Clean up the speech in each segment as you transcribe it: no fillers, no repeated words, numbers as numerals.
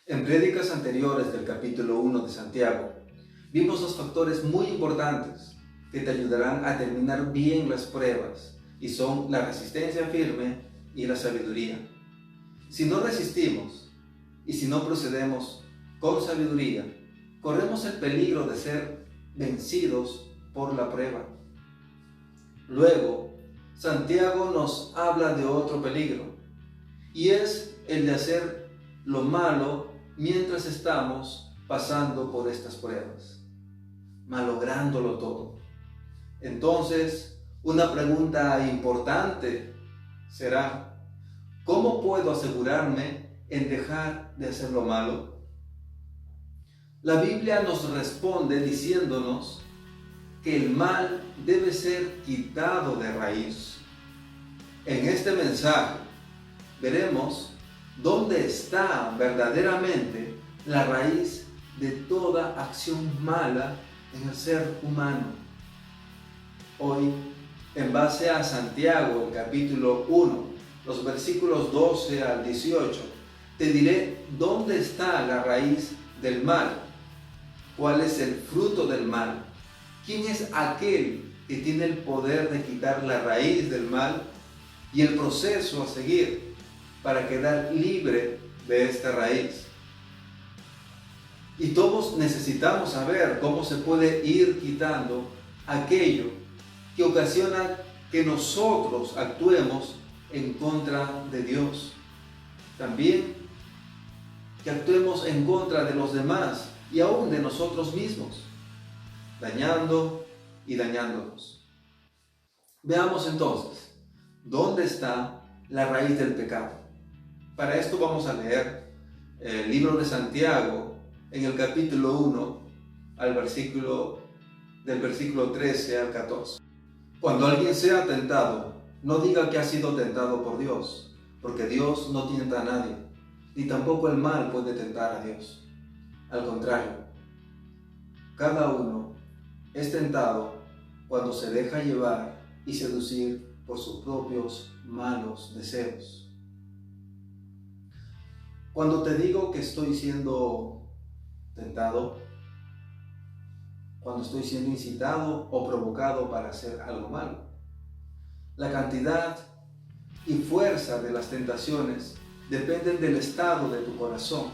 En prédicas anteriores del capítulo 1 de Santiago, vimos dos factores muy importantes que te ayudarán a terminar bien las pruebas, y son la resistencia firme y la sabiduría. Si no resistimos y si no procedemos con sabiduría, corremos el peligro de ser vencidos por la prueba. Luego, Santiago nos habla de otro peligro, y es el de hacer lo malo mientras estamos pasando por estas pruebas, malográndolo todo. Entonces, una pregunta importante será: ¿cómo puedo asegurarme en dejar de hacer lo malo? La Biblia nos responde diciéndonos que el mal debe ser quitado de raíz. En este mensaje veremos dónde está verdaderamente la raíz de toda acción mala en el ser humano. Hoy, en base a Santiago, el capítulo 1, los versículos 12 al 18, te diré dónde está la raíz del mal, cuál es el fruto del mal, quién es aquel que tiene el poder de quitar la raíz del mal y el proceso a seguir para quedar libre de esta raíz. Y todos necesitamos saber cómo se puede ir quitando aquello que ocasiona que nosotros actuemos en contra de Dios. También que actuemos en contra de los demás y aún de nosotros mismos, dañando y dañándonos. Veamos entonces, ¿dónde está la raíz del pecado? Para esto vamos a leer el libro de Santiago en el capítulo 1 del versículo 13 al 14. Cuando alguien sea tentado, no diga que ha sido tentado por Dios, porque Dios no tienta a nadie, ni tampoco el mal puede tentar a Dios. Al contrario, cada uno es tentado cuando se deja llevar y seducir por sus propios malos deseos. Cuando te digo que estoy siendo tentado, cuando estoy siendo incitado o provocado para hacer algo malo, la cantidad y fuerza de las tentaciones dependen del estado de tu corazón.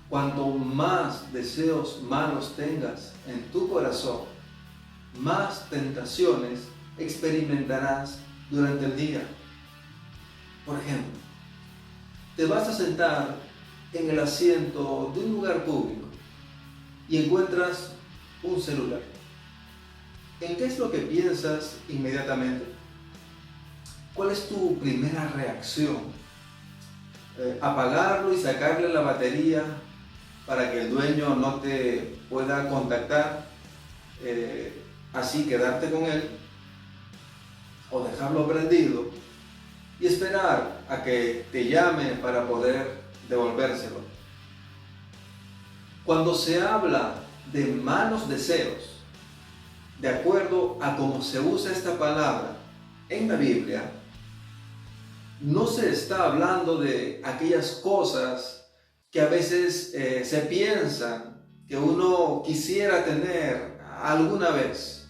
Cuanto más deseos malos tengas en tu corazón, más tentaciones experimentarás durante el día. Por ejemplo, te vas a sentar en el asiento de un lugar público y encuentras un celular. ¿En qué es lo que piensas inmediatamente? ¿Cuál es tu primera reacción? ¿Apagarlo y sacarle la batería para que el dueño no te pueda contactar, así quedarte con él? ¿O dejarlo prendido y esperar a que te llame para poder devolvérselo? Cuando se habla de malos deseos, de acuerdo a cómo se usa esta palabra en la Biblia, no se está hablando de aquellas cosas que a veces se piensan que uno quisiera tener alguna vez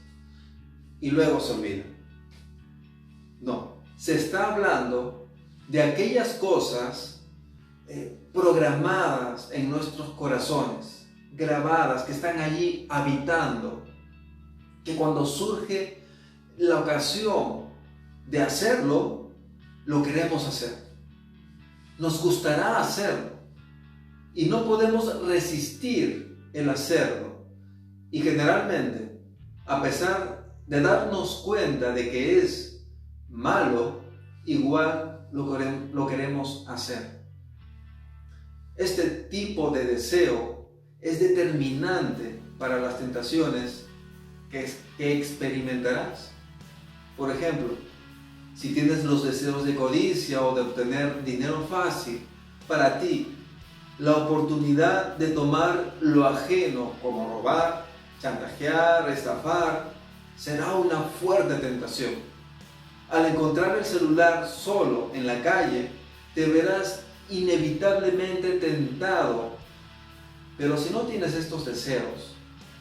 y luego se olvida. No, se está hablando de aquellas cosas programadas en nuestros corazones, grabadas, que están allí habitando, que cuando surge la ocasión de hacerlo, lo queremos hacer. Nos gustará hacerlo y no podemos resistir el hacerlo. Y generalmente, a pesar de darnos cuenta de que es malo, igual lo queremos hacer. Este tipo de deseo es determinante para las tentaciones que experimentarás. Por ejemplo, si tienes los deseos de codicia o de obtener dinero fácil, para ti la oportunidad de tomar lo ajeno, como robar, chantajear, estafar, será una fuerte tentación. Al encontrar el celular solo en la calle, te verás inevitablemente tentado. Pero si no tienes estos deseos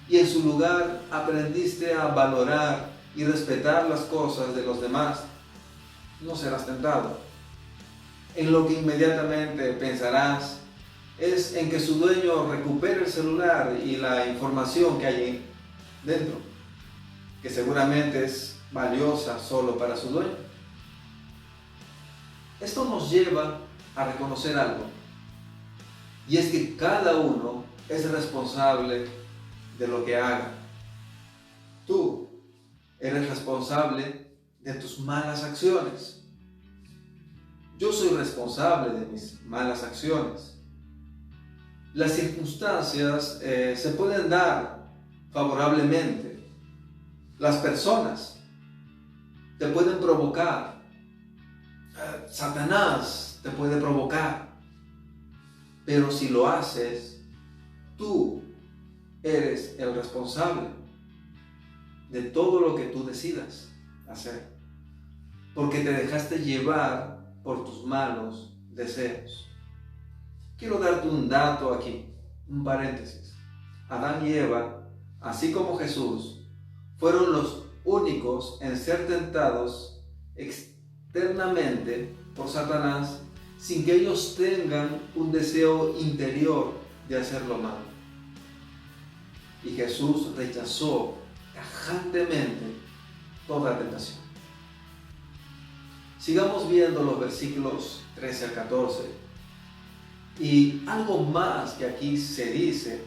y en su lugar aprendiste a valorar y respetar las cosas de los demás, no serás tentado. En lo que inmediatamente pensarás es en que su dueño recupere el celular y la información que hay dentro, que seguramente es valiosa solo para su dueño. Esto nos lleva a reconocer algo, y es que cada uno es responsable de lo que haga. Tú eres responsable de tus malas acciones. Yo soy responsable de mis malas acciones. Las circunstancias se pueden dar favorablemente. Las personas te pueden provocar. Satanás te puede provocar. Pero si lo haces, tú eres el responsable de todo lo que tú decidas hacer, porque te dejaste llevar por tus malos deseos. Quiero darte un dato aquí, un paréntesis. Adán y Eva, así como Jesús, fueron los únicos en ser tentados externamente por Satanás sin que ellos tengan un deseo interior de hacer lo malo. Y Jesús rechazó tajantemente toda tentación. Sigamos viendo los versículos 13 al 14. Y algo más que aquí se dice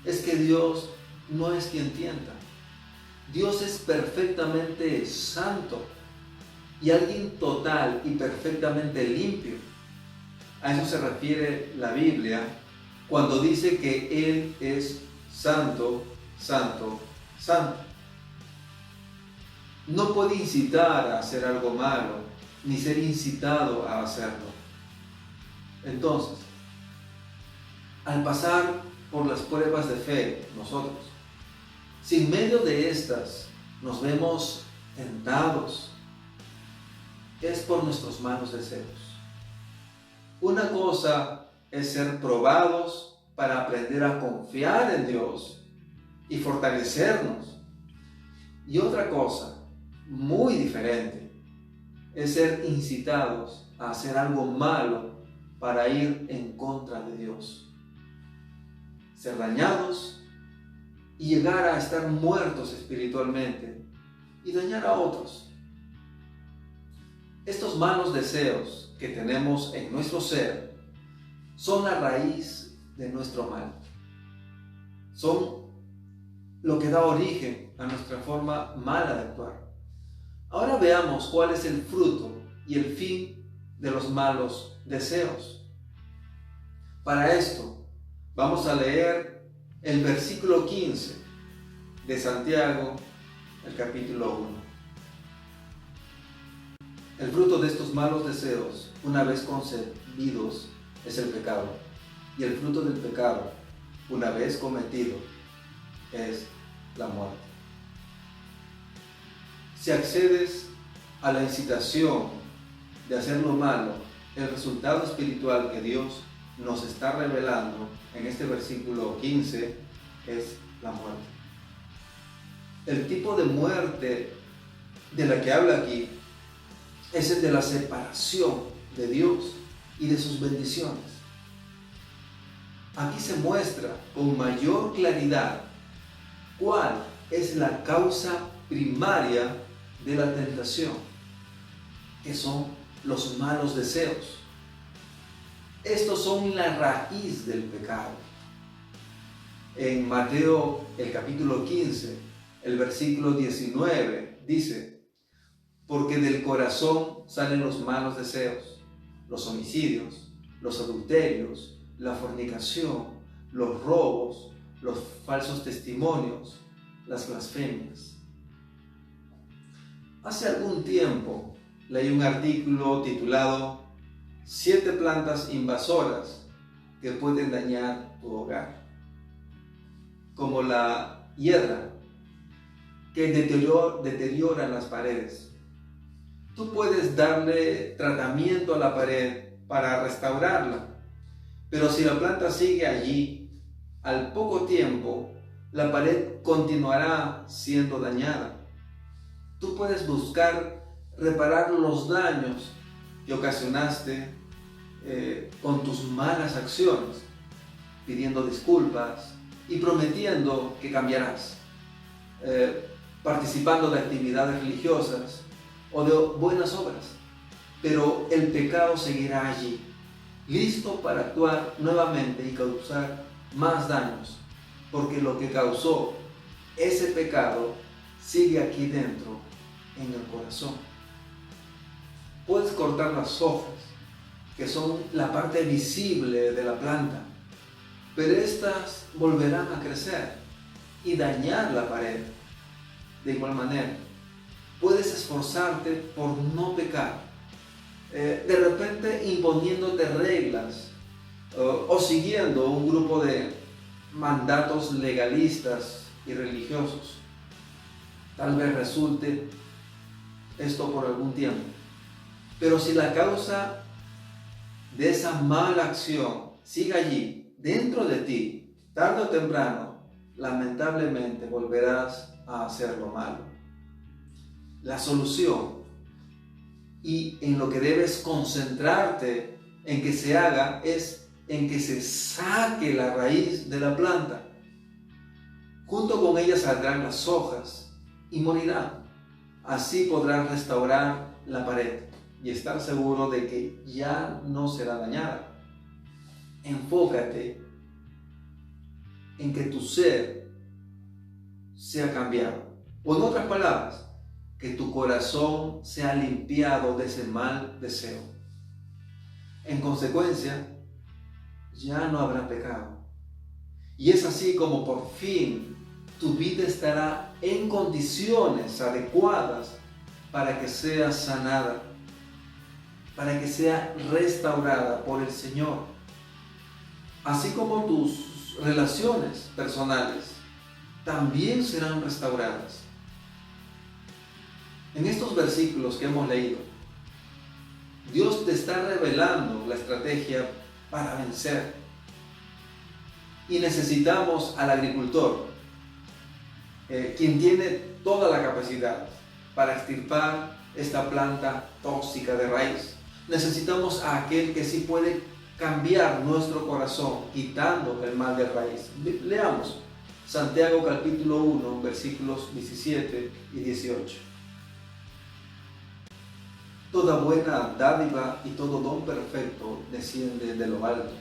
es que Dios no es quien tienta. Dios es perfectamente santo y alguien total y perfectamente limpio. A eso se refiere la Biblia cuando dice que Él es santo, santo, santo. No puede incitar a hacer algo malo, ni ser incitado a hacerlo. Entonces, al pasar por las pruebas de fe, nosotros, si en medio de estas nos vemos tentados, es por nuestros malos deseos. Una cosa es ser probados para aprender a confiar en Dios y fortalecernos. Y otra cosa, muy diferente, es ser incitados a hacer algo malo para ir en contra de Dios. Ser dañados y llegar a estar muertos espiritualmente y dañar a otros. Estos malos deseos que tenemos en nuestro ser son la raíz de nuestro mal. Son lo que da origen a nuestra forma mala de actuar. Ahora veamos cuál es el fruto y el fin de los malos deseos. Para esto, vamos a leer el versículo 15 de Santiago, el capítulo 1. El fruto de estos malos deseos, una vez concebidos, es el pecado. Y el fruto del pecado, una vez cometido, es la muerte. Si accedes a la incitación de hacer lo malo, el resultado espiritual que Dios nos está revelando en este versículo 15 es la muerte. El tipo de muerte de la que habla aquí es el de la separación de Dios y de sus bendiciones. Aquí se muestra con mayor claridad cuál es la causa primaria de la tentación, que son los malos deseos. Estos son la raíz del pecado. En Mateo, el capítulo 15, el versículo 19, dice: porque del corazón salen los malos deseos, los homicidios, los adulterios, la fornicación, los robos, los falsos testimonios, las blasfemias. Hace algún tiempo leí un artículo titulado 7 plantas invasoras que pueden dañar tu hogar, como la hiedra que deteriora las paredes. Tú puedes darle tratamiento a la pared para restaurarla. Pero si la planta sigue allí, al poco tiempo, la pared continuará siendo dañada. Tú puedes buscar reparar los daños que ocasionaste con tus malas acciones, pidiendo disculpas y prometiendo que cambiarás, participando de actividades religiosas o de buenas obras. Pero el pecado seguirá allí, listo para actuar nuevamente y causar más daños, porque lo que causó ese pecado sigue aquí dentro, en el corazón. Puedes cortar las hojas, que son la parte visible de la planta, pero estas volverán a crecer y dañar la pared. De igual manera, puedes esforzarte por no pecar, de repente imponiéndote reglas o siguiendo un grupo de mandatos legalistas y religiosos. Tal vez resulte esto por algún tiempo, pero si la causa de esa mala acción sigue allí, dentro de ti, tarde o temprano, lamentablemente volverás a hacer lo malo. La solución, y en lo que debes concentrarte en que se haga, es en que se saque la raíz de la planta. Junto con ella saldrán las hojas y morirán. Así podrás restaurar la pared y estar seguro de que ya no será dañada. Enfócate en que tu ser sea cambiado. O en otras palabras, que tu corazón sea limpiado de ese mal deseo. En consecuencia, ya no habrá pecado. Y es así como por fin tu vida estará en condiciones adecuadas para que sea sanada, para que sea restaurada por el Señor. Así como tus relaciones personales también serán restauradas. En estos versículos que hemos leído, Dios te está revelando la estrategia para vencer. Y necesitamos al agricultor, quien tiene toda la capacidad para extirpar esta planta tóxica de raíz. Necesitamos a aquel que sí puede cambiar nuestro corazón, quitando el mal de raíz. Leamos Santiago capítulo 1, versículos 17 y 18. Toda buena dádiva y todo don perfecto desciende de lo alto,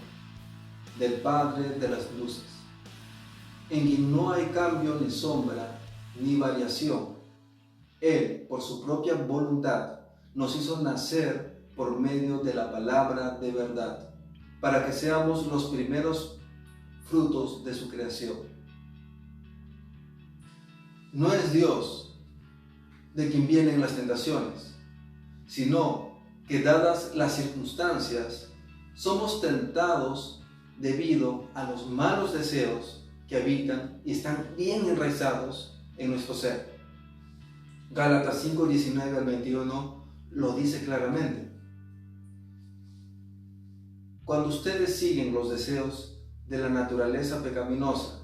del Padre de las luces, en quien no hay cambio ni sombra ni variación. Él, por su propia voluntad, nos hizo nacer por medio de la palabra de verdad, para que seamos los primeros frutos de su creación. No es Dios de quien vienen las tentaciones, sino que dadas las circunstancias, somos tentados debido a los malos deseos que habitan y están bien enraizados en nuestro ser. Gálatas 5, 19 al 21 lo dice claramente. Cuando ustedes siguen los deseos de la naturaleza pecaminosa,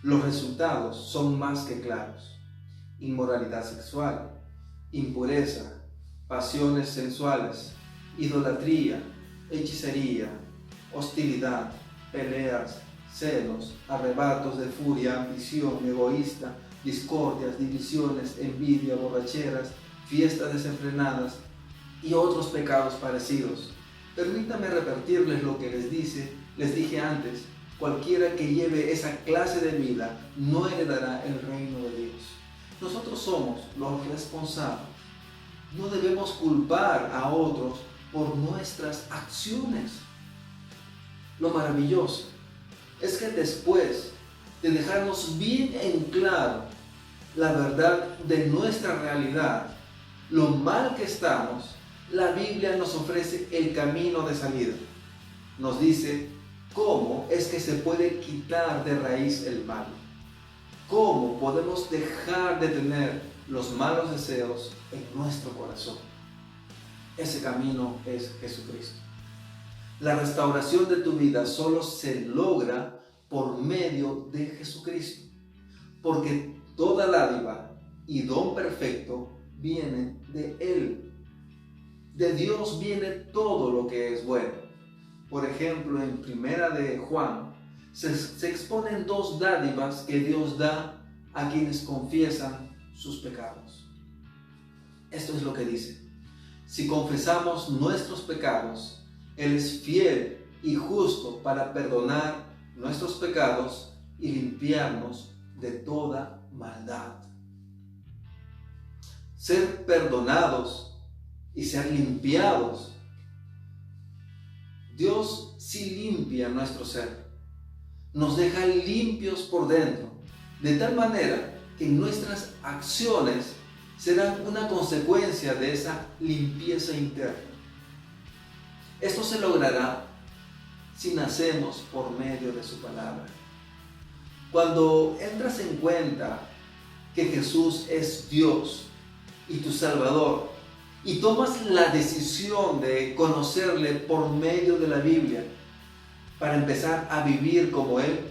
los resultados son más que claros: inmoralidad sexual, impureza, pasiones sensuales, idolatría, hechicería, hostilidad, peleas, celos, arrebatos de furia, ambición egoísta, discordias, divisiones, envidia, borracheras, fiestas desenfrenadas y otros pecados parecidos. Permítame repetirles lo que les dije antes: cualquiera que lleve esa clase de vida no heredará el reino de Dios. Nosotros somos los responsables. No debemos culpar a otros por nuestras acciones. Lo maravilloso es que después de dejarnos bien en claro la verdad de nuestra realidad, lo mal que estamos, la Biblia nos ofrece el camino de salida. Nos dice cómo es que se puede quitar de raíz el mal. Cómo podemos dejar de tener los malos deseos en nuestro corazón. Ese camino es Jesucristo. La restauración de tu vida solo se logra por medio de Jesucristo, porque toda dádiva y don perfecto viene de Él. De Dios viene todo lo que es bueno. Por ejemplo, en Primera de Juan se exponen dos dádivas que Dios da a quienes confiesan sus pecados. Esto es lo que dice: si confesamos nuestros pecados, Él es fiel y justo para perdonar nuestros pecados y limpiarnos de toda maldad. Ser perdonados y ser limpiados. Dios sí limpia nuestro ser. Nos deja limpios por dentro, de tal manera que nuestras acciones serán una consecuencia de esa limpieza interna. Esto se logrará si nacemos por medio de su palabra. Cuando entras en cuenta que Jesús es Dios y tu Salvador, y tomas la decisión de conocerle por medio de la Biblia para empezar a vivir como Él,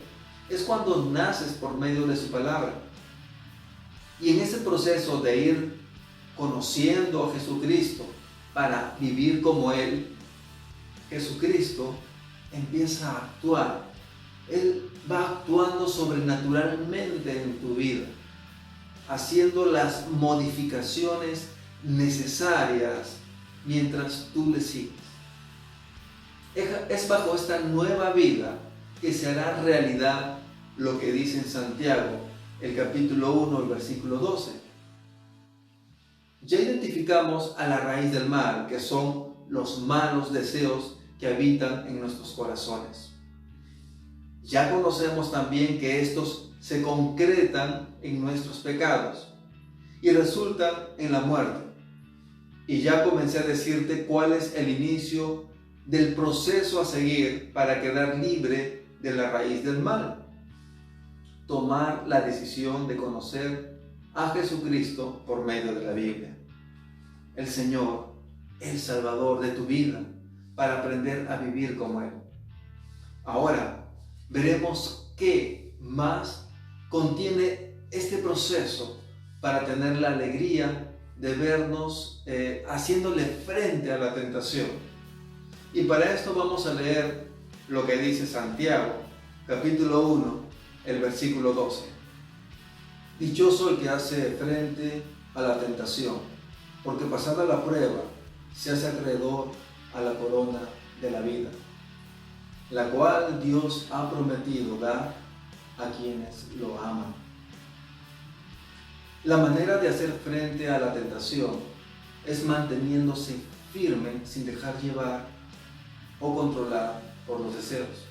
es cuando naces por medio de su palabra. Y en ese proceso de ir conociendo a Jesucristo para vivir como Él, Jesucristo empieza a actuar. Él va actuando sobrenaturalmente en tu vida, haciendo las modificaciones necesarias mientras tú le sigues. Es bajo esta nueva vida que se hará realidad lo que dice en Santiago, el capítulo 1, el versículo 12. Ya identificamos a la raíz del mal, que son los malos deseos que habitan en nuestros corazones. Ya conocemos también que estos se concretan en nuestros pecados y resultan en la muerte. Y ya comencé a decirte cuál es el inicio del proceso a seguir para quedar libre de la raíz del mal. Tomar la decisión de conocer a Jesucristo por medio de la Biblia. El Señor, el Salvador de tu vida, para aprender a vivir como Él. Ahora, veremos qué más contiene este proceso para tener la alegría de vernos haciéndole frente a la tentación. Y para esto vamos a leer lo que dice Santiago, capítulo 1, el versículo 12. Dichoso el que hace frente a la tentación, porque pasada la prueba se hace acreedor a la corona de la vida, la cual Dios ha prometido dar a quienes lo aman. La manera de hacer frente a la tentación es manteniéndose firme sin dejar llevar o controlar por los deseos.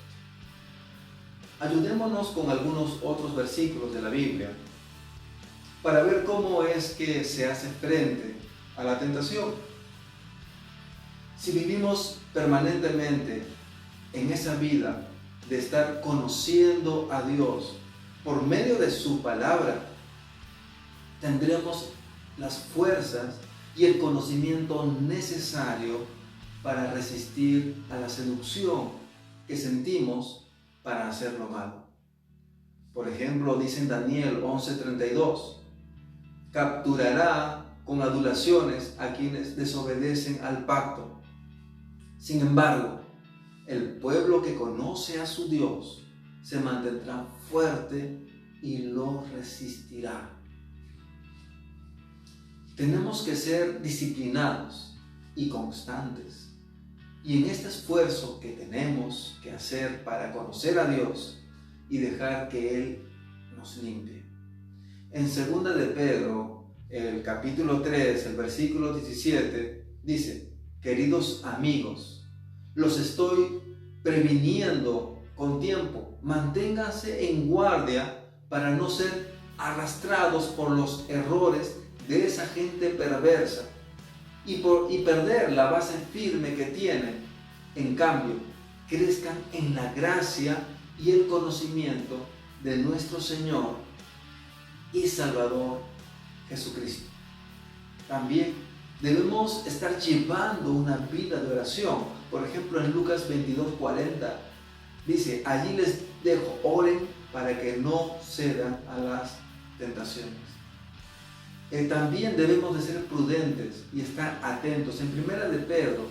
Ayudémonos con algunos otros versículos de la Biblia para ver cómo es que se hace frente a la tentación. Si vivimos permanentemente en esa vida de estar conociendo a Dios por medio de su palabra, tendremos las fuerzas y el conocimiento necesario para resistir a la seducción que sentimos para hacer lo malo. Por ejemplo, dice en Daniel 11:32, capturará con adulaciones a quienes desobedecen al pacto. Sin embargo, el pueblo que conoce a su Dios se mantendrá fuerte y lo resistirá. Tenemos que ser disciplinados y constantes. Y en este esfuerzo que tenemos que hacer para conocer a Dios y dejar que Él nos limpie. En 2 de Pedro, el capítulo 3, el versículo 17, dice: queridos amigos, los estoy previniendo con tiempo. Manténganse en guardia para no ser arrastrados por los errores de esa gente perversa y perder la base firme que tienen. En cambio, crezcan en la gracia y el conocimiento de nuestro Señor y Salvador Jesucristo. También debemos estar llevando una vida de oración Por ejemplo, en Lucas 22:40 dice, allí les dejo, oren para que no cedan a las tentaciones. También debemos de ser prudentes y estar atentos. En 1 de Pedro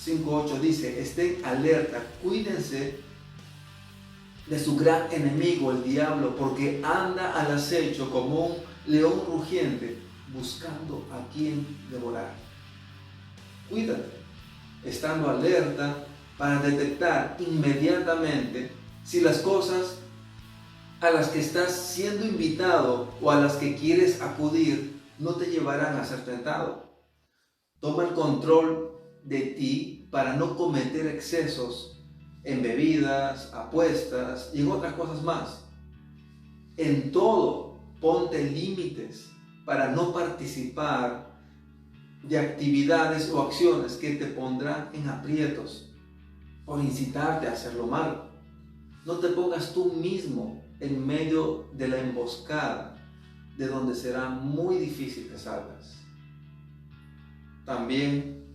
5:8 dice, estén alerta, cuídense de su gran enemigo, el diablo, porque anda al acecho como un león rugiente, buscando a quien devorar. Cuídate, estando alerta para detectar inmediatamente si las cosas a las que estás siendo invitado o a las que quieres acudir no te llevarán a ser tentado. Toma el control de ti para no cometer excesos en bebidas, apuestas y en otras cosas más. En todo, ponte límites para no participar de actividades o acciones que te pondrán en aprietos por incitarte a hacer lo malo. No te pongas tú mismo en medio de la emboscada, de donde será muy difícil que salgas. También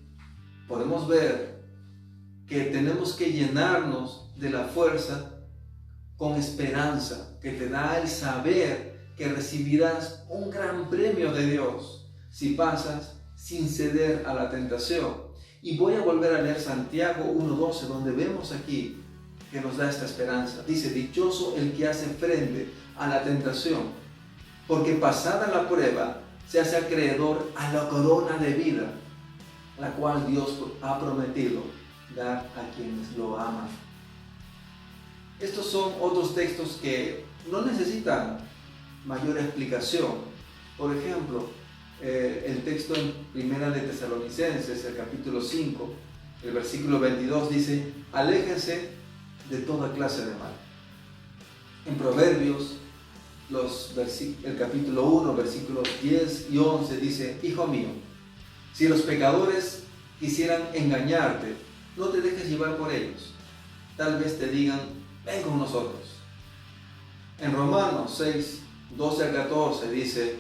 podemos ver que tenemos que llenarnos de la fuerza con esperanza que te da el saber que recibirás un gran premio de Dios si pasas sin ceder a la tentación. Y voy a volver a leer Santiago 1:12, donde vemos aquí que nos da esta esperanza. Dice, dichoso el que hace frente a la tentación, porque pasada la prueba se hace acreedor a la corona de vida, la cual Dios ha prometido dar a quienes lo aman. Estos son otros textos que no necesitan mayor explicación. Por ejemplo, el texto en Primera de Tesalonicenses, el capítulo 5, el versículo 22 dice, aléjense de toda clase de mal. En Proverbios, el capítulo 1, versículos 10 y 11 dice, hijo mío, si los pecadores quisieran engañarte, no te dejes llevar por ellos. Tal vez te digan, ven con nosotros. En Romanos 6, 12 al 14 dice,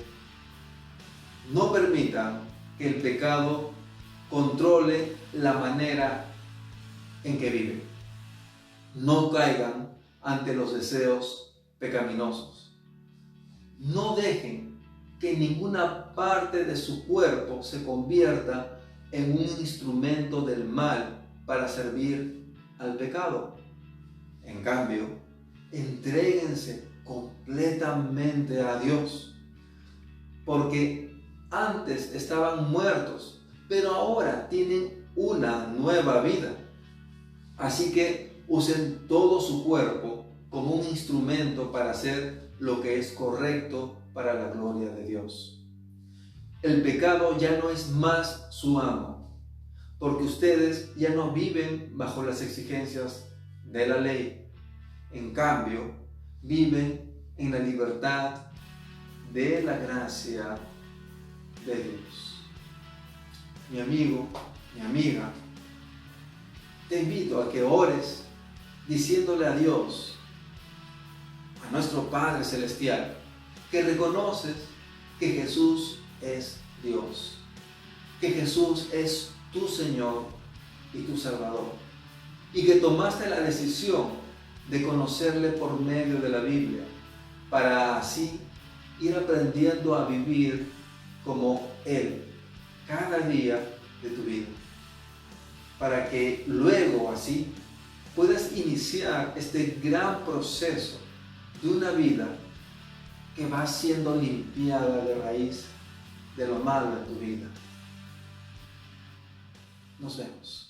no permitan que el pecado controle la manera en que viven. No caigan ante los deseos pecaminosos. No dejen que ninguna parte de su cuerpo se convierta en un instrumento del mal para servir al pecado. En cambio, entréguense completamente a Dios, porque antes estaban muertos, pero ahora tienen una nueva vida. Así que usen todo su cuerpo como un instrumento para hacer lo que es correcto para la gloria de Dios. El pecado ya no es más su amo, porque ustedes ya no viven bajo las exigencias de la ley. En cambio, viven en la libertad de la gracia de Dios. Mi amigo, mi amiga, te invito a que ores diciéndole a Dios, a nuestro Padre Celestial, que reconoces que Jesús es Dios, que Jesús es tu Señor y tu Salvador, y que tomaste la decisión de conocerle por medio de la Biblia, para así ir aprendiendo a vivir como Él cada día de tu vida, para que luego así puedas iniciar este gran proceso de una vida que va siendo limpiada de raíz de lo malo en tu vida. Nos vemos.